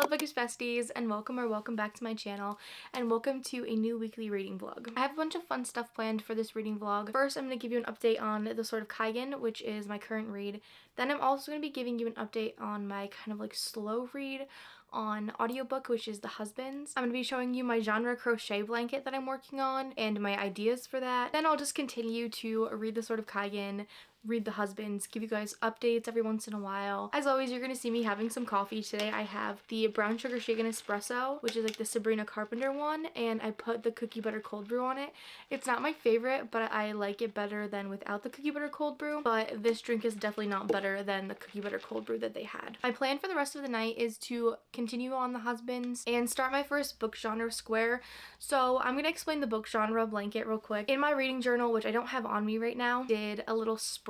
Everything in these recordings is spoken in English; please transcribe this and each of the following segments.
bookish besties, and welcome back to my channel, and welcome to a new weekly reading vlog. I have a bunch of fun stuff planned for this reading vlog. First, I'm going to give you an update on the Sword of Kaigen, which is my current read. Then I'm also going to be giving you an update on my kind of like slow read on audiobook, which is The Husbands. I'm going to be showing you my genre crochet blanket that I'm working on and my ideas for that. Then I'll just continue to read the Sword of Kaigen, read The Husbands, give you guys updates every once in a while. As always, you're going to see me having some coffee. Today I have the brown sugar shaken espresso, which is like the Sabrina Carpenter one, and I put the cookie butter cold brew on it. It's not my favorite, but I like it better than without the cookie butter cold brew, but this drink is definitely not better than the cookie butter cold brew that they had. My plan for the rest of the night is to continue on The Husbands and start my first book genre square. So I'm going to explain the book genre blanket real quick. In my reading journal, which I don't have on me right now, did a little spread,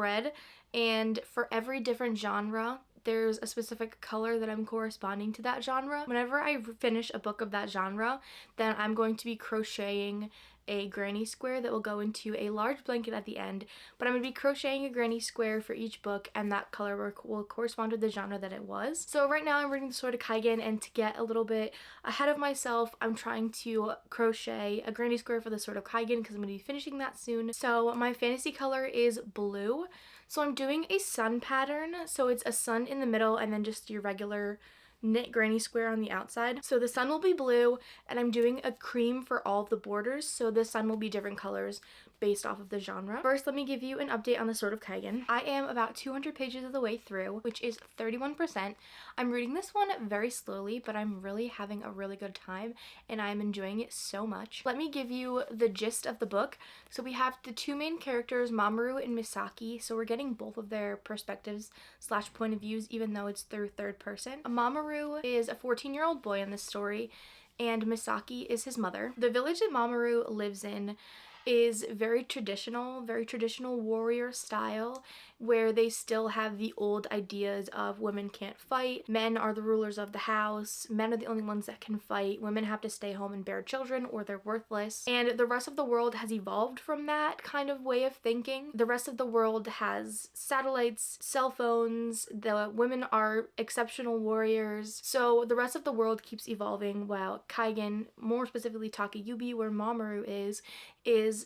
and for every different genre there's a specific color that I'm corresponding to that genre. Whenever I finish a book of that genre, then I'm going to be crocheting a granny square that will go into a large blanket at the end, but I'm going to be crocheting a granny square for each book, and that color will correspond to the genre that it was. So right now I'm reading the Sword of Kaigen, and to get a little bit ahead of myself, I'm trying to crochet a granny square for the Sword of Kaigen because I'm going to be finishing that soon. So my fantasy color is blue. So I'm doing a sun pattern, so it's a sun in the middle and then just your regular knit granny square on the outside. So the sun will be blue, and I'm doing a cream for all of the borders, so the sun will be different colors based off of the genre. First, let me give you an update on the Sword of Kaigen. I am about 200 pages of the way through, which is 31%. I'm reading this one very slowly, but I'm really having a really good time and I'm enjoying it so much. Let me give you the gist of the book. So we have the two main characters, Mamoru and Misaki, so we're getting both of their perspectives / point of views, even though it's through third person. Mamoru is a 14-year-old boy in this story, and Misaki is his mother. The village that Mamoru lives in is very traditional warrior style, where they still have the old ideas of women can't fight, men are the rulers of the house, men are the only ones that can fight, women have to stay home and bear children or they're worthless. And the rest of the world has evolved from that kind of way of thinking. The rest of the world has satellites, cell phones, the women are exceptional warriors. So the rest of the world keeps evolving, while Kaigen, more specifically Takayubi, where Mamoru is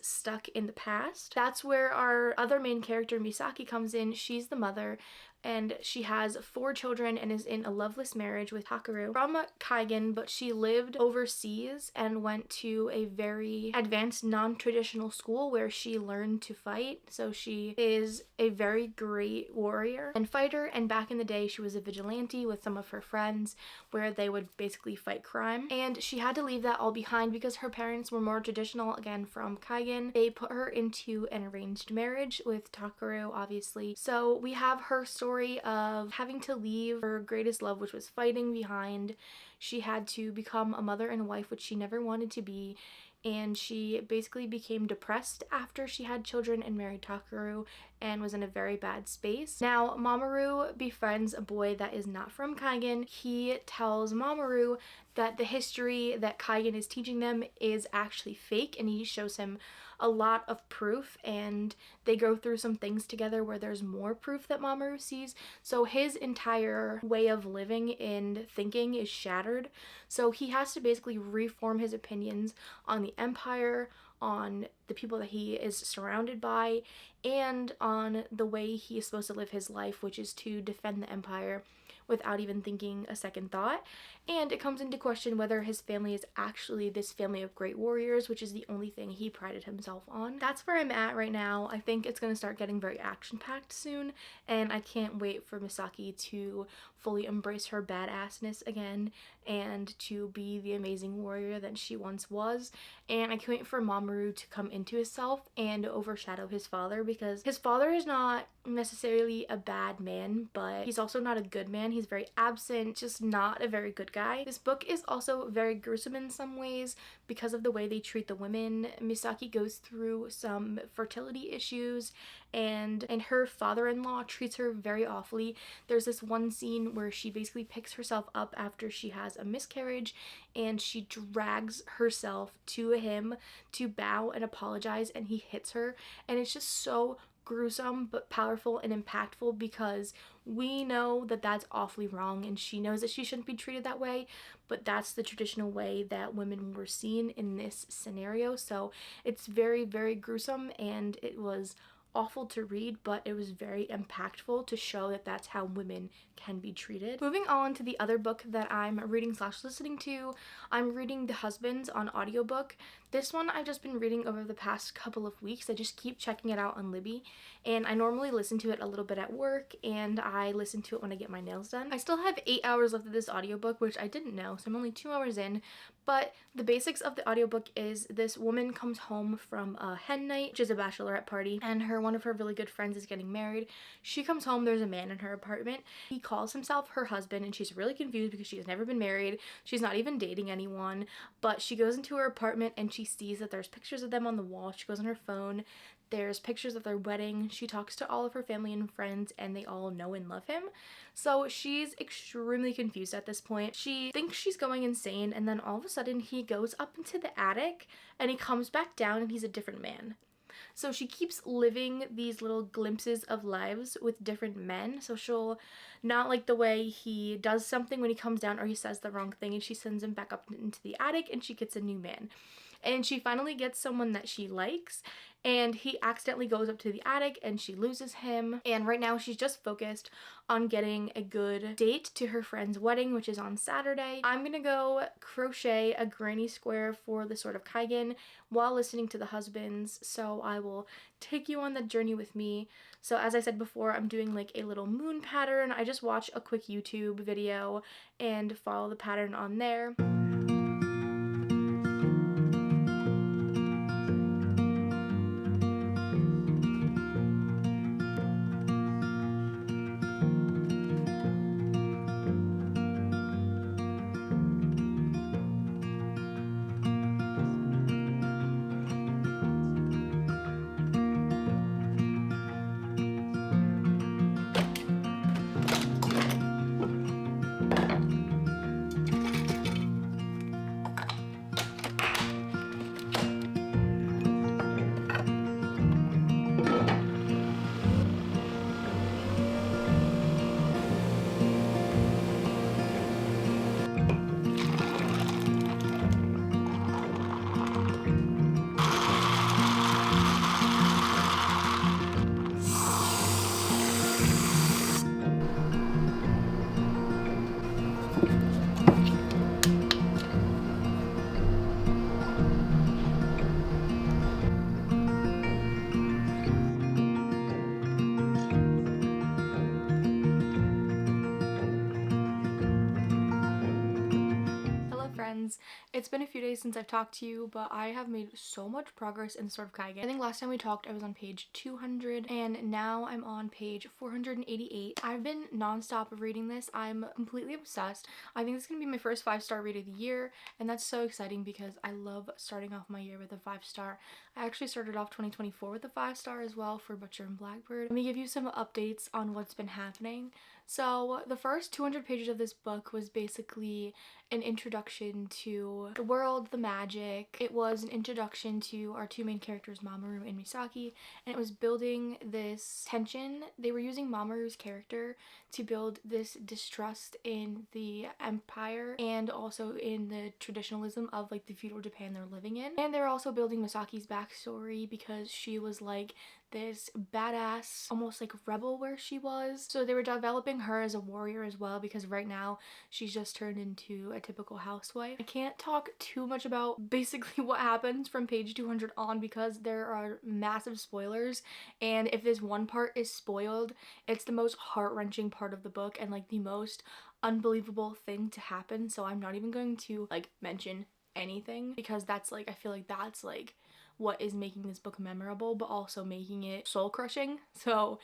stuck in the past. That's where our other main character, Misaki, comes in. She's the mother, and she has 4 children and is in a loveless marriage with Takeru from Kaigen, but she lived overseas and went to a very advanced non-traditional school where she learned to fight. So she is a very great warrior and fighter, and back in the day she was a vigilante with some of her friends where they would basically fight crime. And she had to leave that all behind because her parents were more traditional, again from Kaigen. They put her into an arranged marriage with Takeru, obviously. So we have her story of having to leave her greatest love, which was fighting, behind. She had to become a mother and a wife, which she never wanted to be, and she basically became depressed after she had children and married Takeru and was in a very bad space. Now Mamoru befriends a boy that is not from Kaigen. He tells Mamoru that the history that Kaigen is teaching them is actually fake, and he shows him a lot of proof, and they go through some things together where there's more proof that Mamoru sees. So his entire way of living and thinking is shattered. So he has to basically reform his opinions on the empire, on the people that he is surrounded by, and on the way he is supposed to live his life, which is to defend the empire without even thinking a second thought. And it comes into question whether his family is actually this family of great warriors, which is the only thing he prided himself on. That's where I'm at right now. I think it's going to start getting very action-packed soon, and I can't wait for Misaki to fully embrace her badassness again and to be the amazing warrior that she once was. And I can't wait for Mamoru to come into himself and overshadow his father, because his father is not necessarily a bad man, but he's also not a good man. He's very absent, just not a very good guy. This book is also very gruesome in some ways because of the way they treat the women. Misaki goes through some fertility issues, and her father-in-law treats her very awfully. There's this one scene where she basically picks herself up after she has a miscarriage, and she drags herself to him to bow and apologize, and he hits her, and it's just so gruesome but powerful and impactful because we know that that's awfully wrong, and she knows that she shouldn't be treated that way, but that's the traditional way that women were seen in this scenario. So it's very, very gruesome, and it was awful to read, but it was very impactful to show that that's how women can be treated. Moving on to the other book that I'm reading slash listening to, I'm reading The Husbands on audiobook. This one I've just been reading over the past couple of weeks. I just keep checking it out on Libby, and I normally listen to it a little bit at work, and I listen to it when I get my nails done. I still have 8 hours left of this audiobook, which I didn't know, so I'm only 2 hours in, but the basics of the audiobook is this woman comes home from a hen night, which is a bachelorette party, and one of her really good friends is getting married. She comes home, there's a man in her apartment. He calls himself her husband, and she's really confused because she has never been married. She's not even dating anyone, but she goes into her apartment and she sees that there's pictures of them on the wall. She goes on her phone. There's pictures of their wedding. She talks to all of her family and friends, and they all know and love him. So she's extremely confused at this point. She thinks she's going insane, and then all of a sudden he goes up into the attic and he comes back down and he's a different man. So she keeps living these little glimpses of lives with different men. So she'll not like the way he does something when he comes down, or he says the wrong thing, and she sends him back up into the attic and she gets a new man. And she finally gets someone that she likes, and he accidentally goes up to the attic and she loses him. And right now she's just focused on getting a good date to her friend's wedding, which is on Saturday. I'm gonna go crochet a granny square for the Sword of Kaigen while listening to The Husbands, so I will take you on that journey with me. So as I said before, I'm doing like a little moon pattern. I just watch a quick YouTube video and follow the pattern on there. It's been a few days since I've talked to you, but I have made so much progress in Sword of Kaigen. I think last time we talked I was on page 200, and now I'm on page 488. I've been non-stop reading this. I'm completely obsessed. I think this is going to be my first 5-star read of the year, and that's so exciting because I love starting off my year with a 5-star. I actually started off 2024 with a 5-star as well for Butcher and Blackbird. Let me give you some updates on what's been happening. So the first 200 pages of this book was basically an introduction to the world, the magic. It was an introduction to our two main characters, Mamoru and Misaki, and it was building this tension. They were using Mamoru's character to build this distrust in the empire and also in the traditionalism of like the feudal Japan they're living in. And they were also building Misaki's backstory because she was like this badass, almost like rebel where she was. So they were developing her as a warrior as well, because right now she's just turned into a typical housewife. I can't talk too much about basically what happens from page 200 on because there are massive spoilers, and if this one part is spoiled, it's the most heart-wrenching part of the book and like the most unbelievable thing to happen. So I'm not even going to like mention anything because that's like, I feel like that's like what is making this book memorable, but also making it soul crushing. So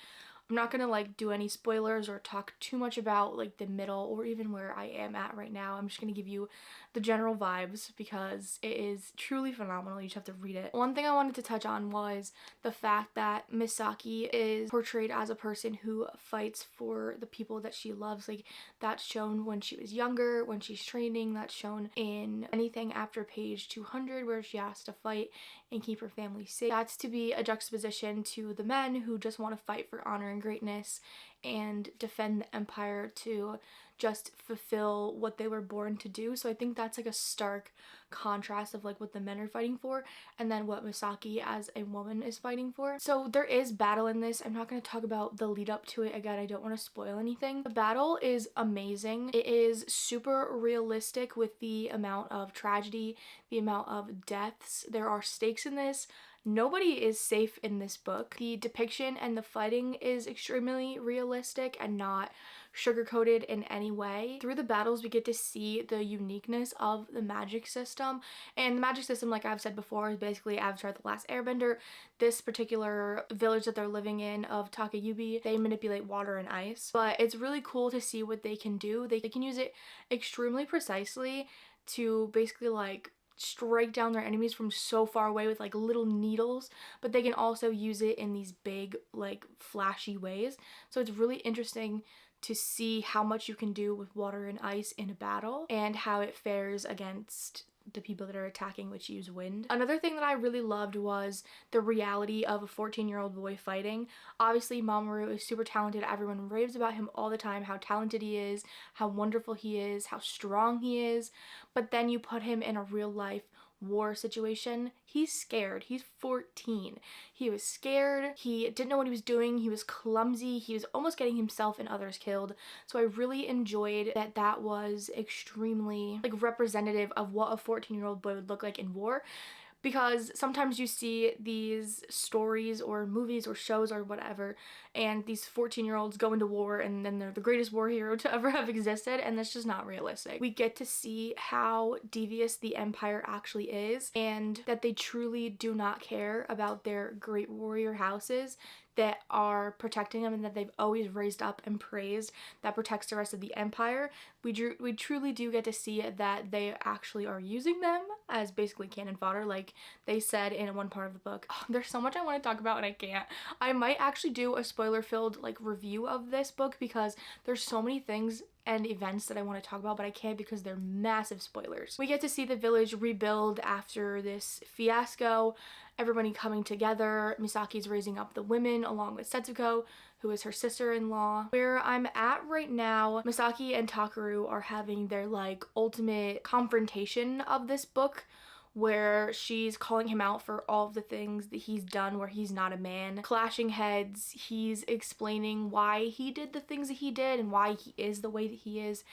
I'm not gonna like do any spoilers or talk too much about like the middle or even where I am at right now. I'm just gonna give you the general vibes because it is truly phenomenal. You just have to read it. One thing I wanted to touch on was the fact that Misaki is portrayed as a person who fights for the people that she loves. Like, that's shown when she was younger, when she's training. That's shown in anything after page 200 where she has to fight and keep her family safe. That's to be a juxtaposition to the men who just want to fight for honor and greatness and defend the empire to just fulfill what they were born to do. So I think that's like a stark contrast of like what the men are fighting for and then what Misaki as a woman is fighting for. So there is battle in this. I'm not going to talk about the lead up to it. Again, I don't want to spoil anything. The battle is amazing. It is super realistic with the amount of tragedy, the amount of deaths. There are stakes in this. Nobody is safe in this book. The depiction and the fighting is extremely realistic and not sugar-coated in any way. Through the battles, we get to see the uniqueness of the magic system. And the magic system, like I've said before, is basically Avatar: The Last Airbender. This particular village that they're living in of Takayubi, they manipulate water and ice. But it's really cool to see what they can do. They can use it extremely precisely to basically like strike down their enemies from so far away with like little needles, but they can also use it in these big like flashy ways. So it's really interesting to see how much you can do with water and ice in a battle and how it fares against the people that are attacking, which use wind. Another thing that I really loved was the reality of a 14-year-old boy fighting. Obviously, Mamoru is super talented. Everyone raves about him all the time, how talented he is, how wonderful he is, how strong he is. But then you put him in a real life war situation, he's scared. He's 14. He was scared. He didn't know what he was doing. He was clumsy. He was almost getting himself and others killed. So I really enjoyed that that was extremely like representative of what a 14-year-old boy would look like in war. Because sometimes you see these stories or movies or shows or whatever, and these 14-year-olds go into war and then they're the greatest war hero to ever have existed, and that's just not realistic. We get to see how devious the empire actually is and that they truly do not care about their great warrior houses that are protecting them and that they've always raised up and praised that protects the rest of the empire. We truly do get to see that they actually are using them as basically cannon fodder, like they said in one part of the book. Oh, there's so much I want to talk about and I can't. I might actually do a spoiler-filled like review of this book because there's so many things and events that I want to talk about, but I can't because they're massive spoilers. We get to see the village rebuild after this fiasco, everybody coming together. Misaki's raising up the women along with Setsuko, who is her sister-in-law. Where I'm at right now, Misaki and Takaru are having their like ultimate confrontation of this book, where she's calling him out for all of the things that he's done where he's not a man. Clashing heads, he's explaining why he did the things that he did and why he is the way that he is.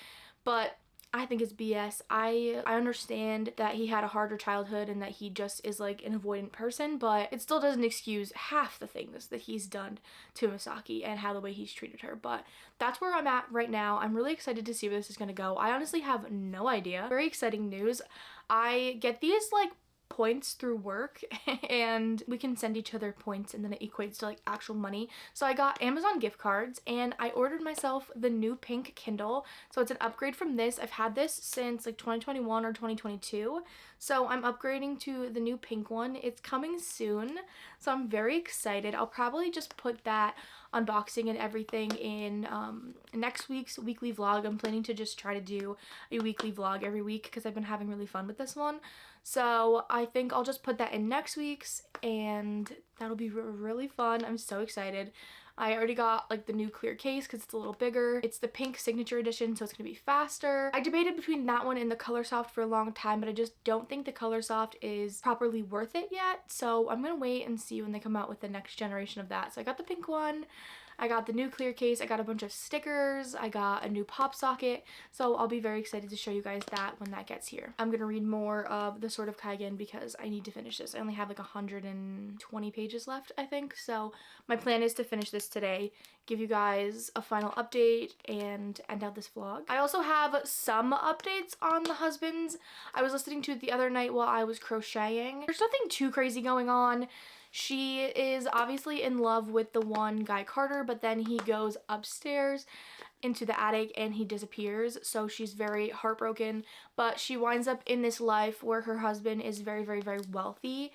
But I think it's BS. I understand that he had a harder childhood and that he just is like an avoidant person, but it still doesn't excuse half the things that he's done to Misaki and how the way he's treated her. But that's where I'm at right now. I'm really excited to see where this is gonna go. I honestly have no idea. Very exciting news. I get these like points through work and we can send each other points and then it equates to like actual money. So I got Amazon gift cards and I ordered myself the new pink Kindle. So it's an upgrade from this. I've had this since like 2021 or 2022. So I'm upgrading to the new pink one. It's coming soon. So I'm very excited. I'll probably just put that unboxing and everything in next week's weekly vlog. I'm planning to just try to do a weekly vlog every week because I've been having really fun with this one. So I think I'll just put that in next week's and that'll be really fun. I'm so excited. I already got like the new clear case because it's a little bigger. It's the pink signature edition, so it's gonna be faster. I debated between that one and the Color Soft for a long time, but I just don't think the Color Soft is properly worth it yet. So I'm gonna wait and see when they come out with the next generation of that. So I got the pink one. I got the new clear case, I got a bunch of stickers, I got a new pop socket, so I'll be very excited to show you guys that when that gets here. I'm gonna read more of the Sword of Kaigen because I need to finish this. I only have like 120 pages left, I think, so my plan is to finish this today, give you guys a final update, and end out this vlog. I also have some updates on the husbands. I was listening to it the other night while I was crocheting. There's nothing too crazy going on. She is obviously in love with the one guy, Carter, but then he goes upstairs into the attic and he disappears, so she's very heartbroken. But she winds up in this life where her husband is very, very, very wealthy,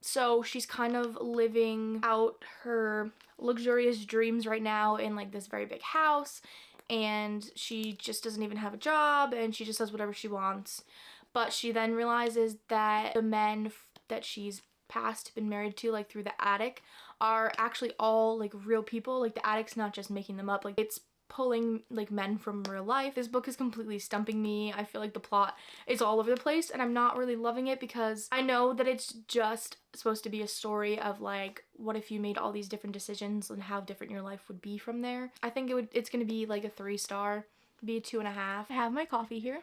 so she's kind of living out her luxurious dreams right now in like this very big house, and she just doesn't even have a job and she just does whatever she wants. But she then realizes that the men that she's past been married to, like through the attic, are actually all like real people. Like the attic's not just making them up, like it's pulling like men from real life. This book is completely stumping me. I feel like the plot is all over the place and I'm not really loving it, because I know that it's just supposed to be a story of like, what if you made all these different decisions and how different your life would be from there. I think it's gonna be like a 3-star, be a 2.5. I have my coffee here.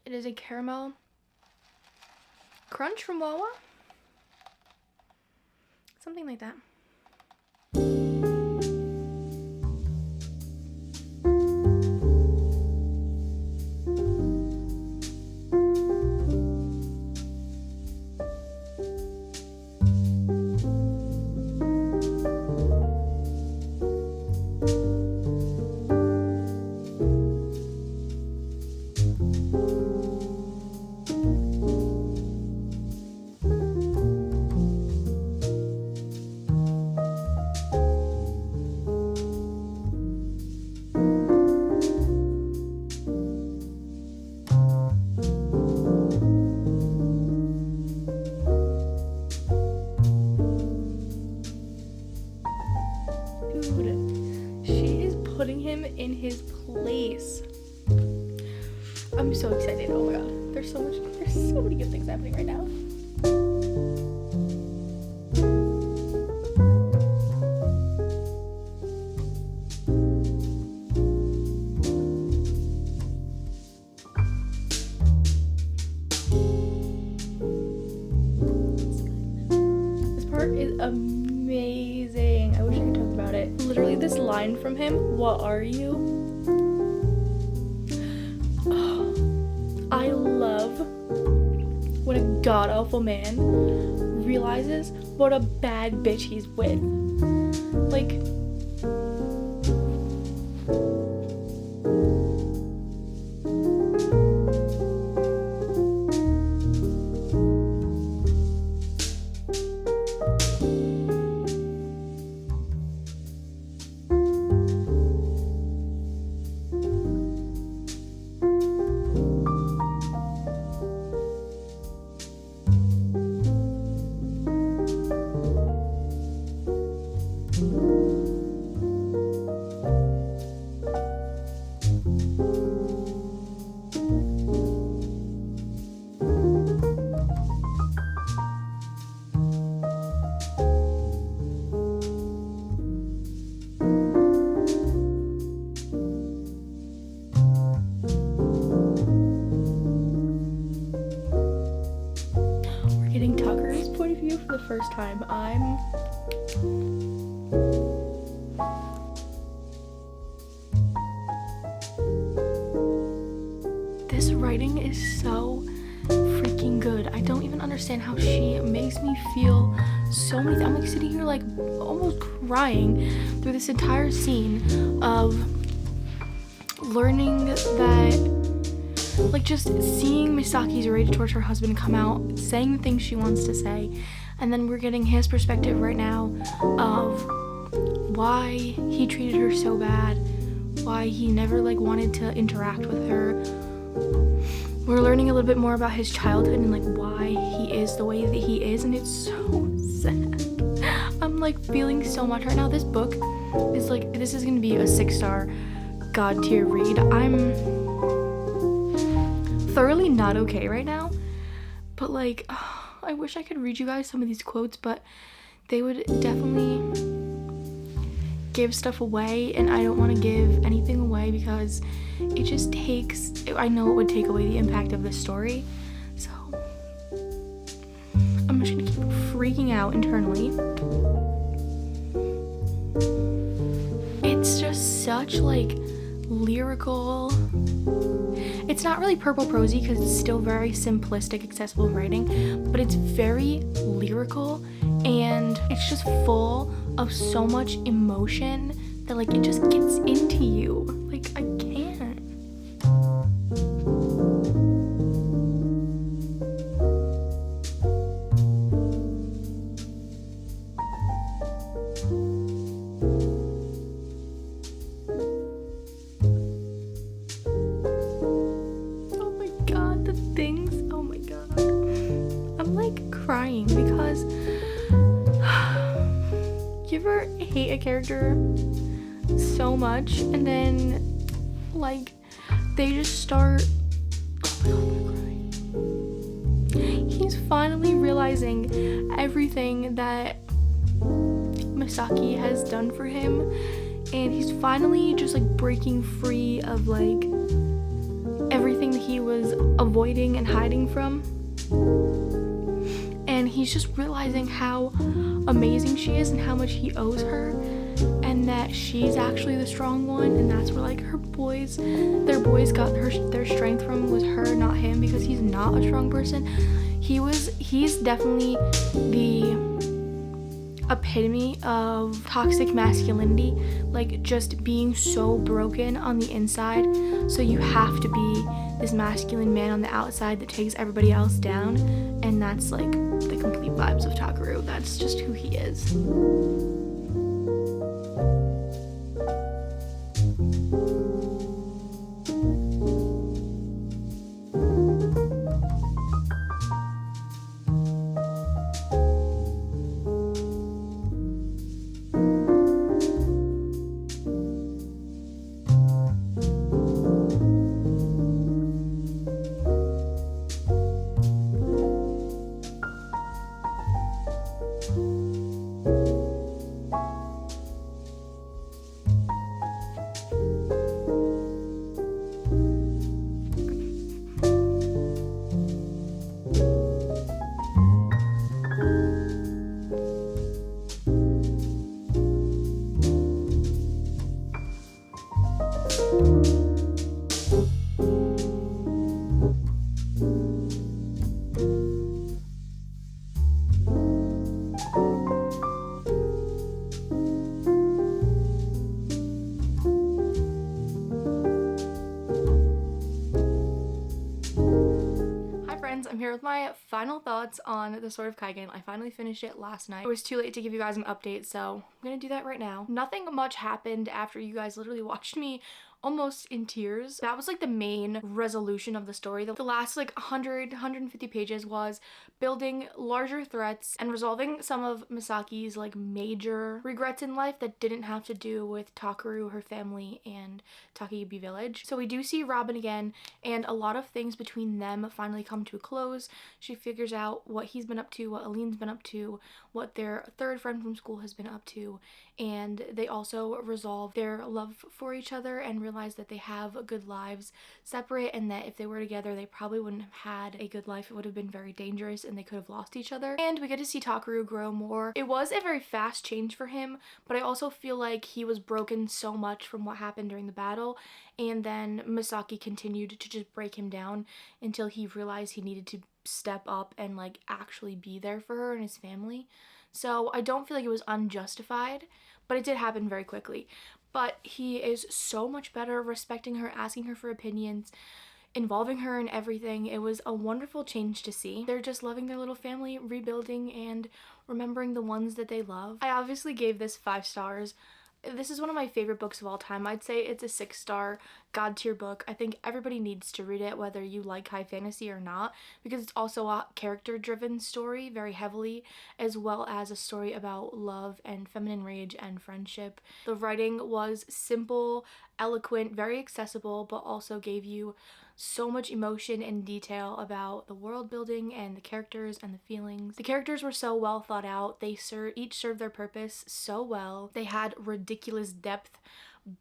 It is a caramel crunch from Wawa, something like that. Putting him in his place. I'm so excited. Oh my god. There's so many good things happening right now. This part is amazing. I wish I could talk about it. Literally this line from him, "What are you?" Oh, I love when a god-awful man realizes what a bad bitch he's with. Like, getting Tucker's point of view for the first time. This writing is so freaking good. I don't even understand how she makes me feel so many things. I'm like sitting here like almost crying through this entire scene of learning that, like, just seeing Misaki's rage towards her husband come out, saying the things she wants to say, and then we're getting his perspective right now of why he treated her so bad, why he never like wanted to interact with her. We're learning a little bit more about his childhood and like why he is the way that he is, and it's so sad. I'm like feeling so much right now. This book is like, this is gonna be a 6-star god tier read. I'm thoroughly not okay right now, but like, I wish I could read you guys some of these quotes, but they would definitely give stuff away, and I don't want to give anything away because it just takes, I know it would take away the impact of this story, so I'm just gonna keep freaking out internally. It's just such like lyrical It's not really purple prosy because it's still very simplistic, accessible writing, but it's very lyrical and it's just full of so much emotion that like it just gets into you. Like I can't. Oh my god, the things. Oh my god. I'm like crying because you ever hate a character so much and then like they just start, oh my god, I'm gonna cry. He's finally realizing everything that Misaki has done for him, and he's finally just like breaking free of like everything that he was avoiding and hiding from, and he's just realizing how amazing she is and how much he owes her, and that she's actually the strong one, and that's where like their boys got their strength from, was her, not him, because he's not a strong person. He's definitely the epitome of toxic masculinity, like just being so broken on the inside, so you have to be this masculine man on the outside that takes everybody else down, and that's like the complete vibes of Takeru. That's just who he is. I'm here with my final thoughts on the Sword of Kaigen. I finally finished it last night. It was too late to give you guys an update, so I'm gonna do that right now. Nothing much happened after you guys literally watched me almost in tears. That was like the main resolution of the story. The last like 150 pages was building larger threats and resolving some of Misaki's like major regrets in life that didn't have to do with Takeru, her family, and Takayubi village. So we do see Robin again, and a lot of things between them finally come to a close. She figures out what he's been up to, what Aline's been up to, what their third friend from school has been up to, and they also resolve their love for each other and realize that they have good lives separate, and that if they were together they probably wouldn't have had a good life. It would have been very dangerous and they could have lost each other. And we get to see Takeru grow more. It was a very fast change for him, but I also feel like he was broken so much from what happened during the battle, and then Misaki continued to just break him down until he realized he needed to step up and like actually be there for her and his family. So I don't feel like it was unjustified, but it did happen very quickly. But he is so much better, respecting her, asking her for opinions, involving her in everything. It was a wonderful change to see. They're just loving their little family, rebuilding, and remembering the ones that they love. I obviously gave this 5 stars. This is one of my favorite books of all time. I'd say it's a 6-star god tier book. I think everybody needs to read it, whether you like high fantasy or not, because it's also a character driven story very heavily, as well as a story about love and feminine rage and friendship. The writing was simple, eloquent, very accessible, but also gave you so much emotion and detail about the world building and the characters and the feelings. The characters were so well thought out. They each served their purpose so well. They had ridiculous depth,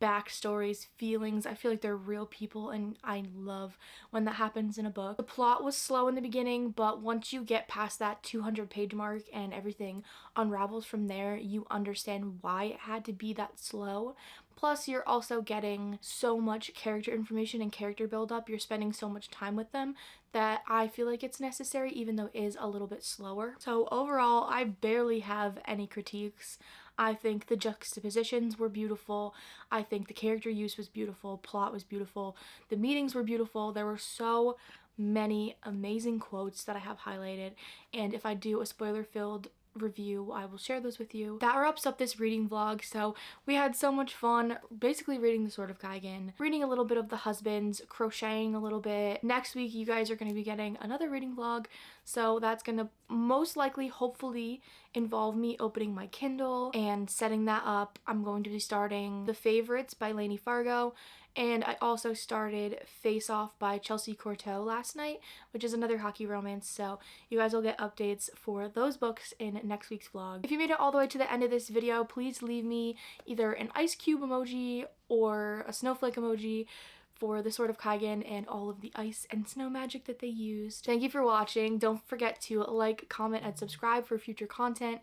backstories, feelings. I feel like they're real people, and I love when that happens in a book. The plot was slow in the beginning, but once you get past that 200-page mark and everything unravels from there, you understand why it had to be that slow. Plus, you're also getting so much character information and character build-up. You're spending so much time with them that I feel like it's necessary, even though it is a little bit slower. So overall, I barely have any critiques. I think the juxtapositions were beautiful. I think the character use was beautiful. Plot was beautiful. The meetings were beautiful. There were so many amazing quotes that I have highlighted. And if I do a spoiler-filled review, I will share those with you. That wraps up this reading vlog. So we had so much fun basically reading the Sword of Kaigen, reading a little bit of the husbands, crocheting a little bit. Next week you guys are going to be getting another reading vlog, so that's going to most likely hopefully involve me opening my Kindle and setting that up. I'm going to be starting The Favorites by Lainey Fargo, and I also started Face Off by Chelsea Courteau last night, which is another hockey romance, so you guys will get updates for those books in next week's vlog. If you made it all the way to the end of this video, please leave me either an ice cube emoji or a snowflake emoji for the Sword of Kaigen and all of the ice and snow magic that they used. Thank you for watching. Don't forget to like, comment, and subscribe for future content.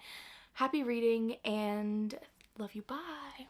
Happy reading and love you. Bye.